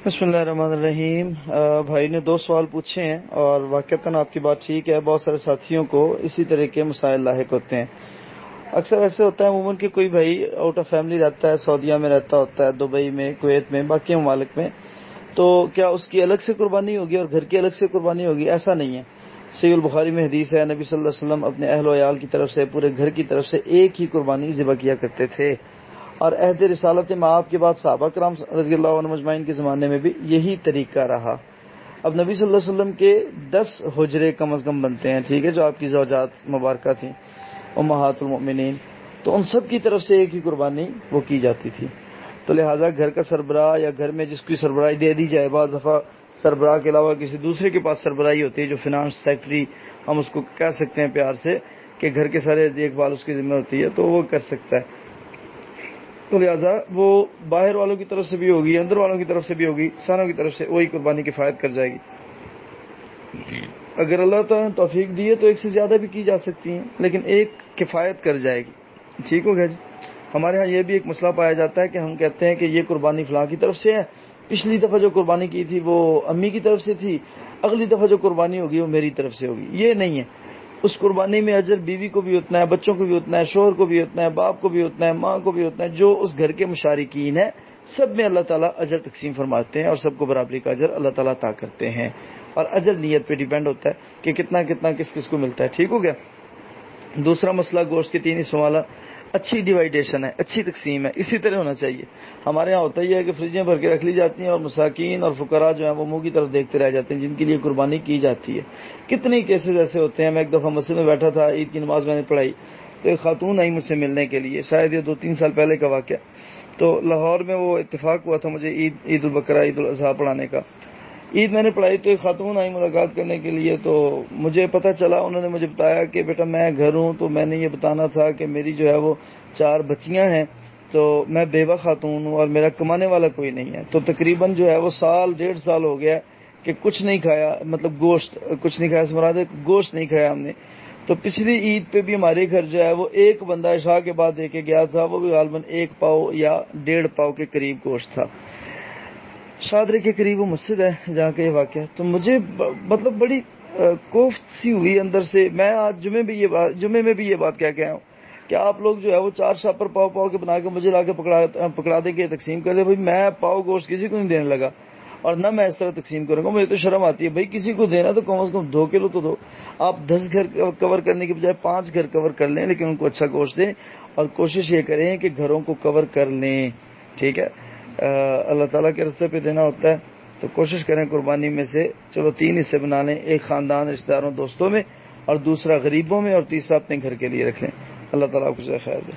بسم اللہ الرحمن الرحیم۔ بھائی نے 2 سوال پوچھے ہیں اور واقعتاً آپ کی بات ٹھیک ہے، بہت سارے ساتھیوں کو اسی طرح کے مسائل لاحق ہوتے ہیں۔ اکثر ایسے ہوتا ہے عموماً کہ کوئی بھائی آؤٹ آف فیملی رہتا ہے، سعودیہ میں رہتا ہوتا ہے، دبئی میں، کویت میں، باقی ممالک میں، تو کیا اس کی الگ سے قربانی ہوگی اور گھر کی الگ سے قربانی ہوگی؟ ایسا نہیں ہے۔ صحیح البخاری میں حدیث ہے، نبی صلی اللہ علیہ وسلم اپنے اہل و عیال کی طرف سے، پورے گھر کی طرف سے ایک ہی قربانی ذبح کیا کرتے تھے، اور عہد رسالت مآب کے بعد صحابہ کرام رضی اللہ عنہ اجمعین کے زمانے میں بھی یہی طریقہ رہا۔ اب نبی صلی اللہ علیہ وسلم کے 10 حجرے کم از کم بنتے ہیں، ٹھیک ہے، جو آپ کی زوجات مبارکہ تھیں، امہات المؤمنین، تو ان سب کی طرف سے ایک ہی قربانی وہ کی جاتی تھی۔ تو لہٰذا گھر کا سربراہ یا گھر میں جس کی سربراہی دے دی جائے، بعض دفعہ سربراہ کے علاوہ کسی دوسرے کے پاس سربراہی ہوتی ہے، جو فنانس سیکٹری ہم اس کو کہہ سکتے ہیں پیار سے، کہ گھر کے سارے دیکھ بھال اس کی ذمہ ہوتی ہے، تو وہ کر سکتا ہے۔ تو لہٰذا وہ باہر والوں کی طرف سے بھی ہوگی، اندر والوں کی طرف سے بھی ہوگی، ساروں کی طرف سے وہی قربانی کفایت کر جائے گی۔ اگر اللہ تعالیٰ نے توفیق دی ہے تو ایک سے زیادہ بھی کی جا سکتی ہیں، لیکن ایک کفایت کر جائے گی۔ ٹھیک ہو گیا جی؟ ہمارے ہاں یہ بھی ایک مسئلہ پایا جاتا ہے کہ ہم کہتے ہیں کہ یہ قربانی فلاں کی طرف سے ہے، پچھلی دفعہ جو قربانی کی تھی وہ امی کی طرف سے تھی، اگلی دفعہ جو قربانی ہوگی وہ میری طرف سے ہوگی۔ یہ نہیں ہے، اس قربانی میں اجر بیوی کو بھی اتنا ہے، بچوں کو بھی اتنا ہے، شوہر کو بھی اتنا ہے، باپ کو بھی اتنا ہے، ماں کو بھی اتنا ہے، جو اس گھر کے مشارکین ہیں سب میں اللہ تعالیٰ اجر تقسیم فرماتے ہیں، اور سب کو برابری کا اجر اللہ تعالیٰ عطا کرتے ہیں، اور اجر نیت پہ ڈیپینڈ ہوتا ہے کہ کتنا کتنا کس کس کو ملتا ہے۔ ٹھیک ہو گیا؟ دوسرا مسئلہ گوشت کے 3 حصوں والا، اچھی ڈیوائیڈیشن ہے، اچھی تقسیم ہے، اسی طرح ہونا چاہیے۔ ہمارے ہاں ہوتا ہی ہے کہ فریجیں بھر کے رکھ لی جاتی ہیں اور مساکین اور فقراء جو ہیں وہ منہ کی طرف دیکھتے رہ جاتے ہیں، جن کے لیے قربانی کی جاتی ہے۔ کتنے کیسز ایسے ہوتے ہیں۔ میں ایک دفعہ مسجد میں بیٹھا تھا، عید کی نماز میں نے پڑھائی، تو ایک خاتون آئی مجھ سے ملنے کے لیے، شاید یہ 2-3 سال پہلے کا واقعہ، تو لاہور میں وہ اتفاق ہوا تھا مجھے عید البقرہ، عید الاضحیٰ پڑھانے کا۔ عید میں نے پڑھائی تو ایک خاتون آئی ملاقات کرنے کے لیے، تو مجھے پتہ چلا، انہوں نے مجھے بتایا کہ بیٹا میں گھر ہوں، تو میں نے یہ بتانا تھا کہ میری جو ہے وہ 4 بچیاں ہیں، تو میں بیوہ خاتون ہوں اور میرا کمانے والا کوئی نہیں ہے، تو تقریباً جو ہے وہ 1.5 سال ہو گیا کہ کچھ نہیں کھایا، مطلب گوشت کچھ نہیں کھایا، مراد ہے گوشت نہیں کھایا ہم نے۔ تو پچھلی عید پہ بھی ہمارے گھر جو ہے وہ ایک بندہ عشاء کے بعد دے کے گیا تھا، وہ بھی غالباً 1 پاؤ یا 1.5 پاؤ کے قریب گوشت تھا۔ شادرے کے قریب وہ مسجد ہے جہاں کا یہ واقعہ، تو مجھے مطلب بڑی کوفت سی ہوئی اندر سے۔ میں آج جمعے میں بھی یہ بات کہہ کے آیا ہوں کہ آپ لوگ جو ہے وہ 4 شاپر پاؤ پاؤ کے بنا کے مجھے لا کے پکڑا دیں کہ تقسیم کر دیں۔ بھائی میں پاؤ گوشت کسی کو نہیں دینے لگا، اور نہ میں اس طرح تقسیم کروں گا، مجھے تو شرم آتی ہے۔ بھائی کسی کو دینا تو کم از کم 2 کلو تو دو۔ آپ 10 گھر کور کرنے کے بجائے 5 گھر کور کر لیں، لیکن ان کو اچھا گوشت دیں، اور کوشش یہ کریں کہ گھروں کو کور کر لیں۔ ٹھیک ہے؟ اللہ تعالیٰ کے راستے پہ دینا ہوتا ہے، تو کوشش کریں قربانی میں سے چلو 3 حصے بنا لیں، ایک خاندان، رشتہ داروں، دوستوں میں، اور دوسرا غریبوں میں، اور تیسرا اپنے گھر کے لیے رکھ لیں۔ اللہ تعالیٰ آپ کو خیر دے۔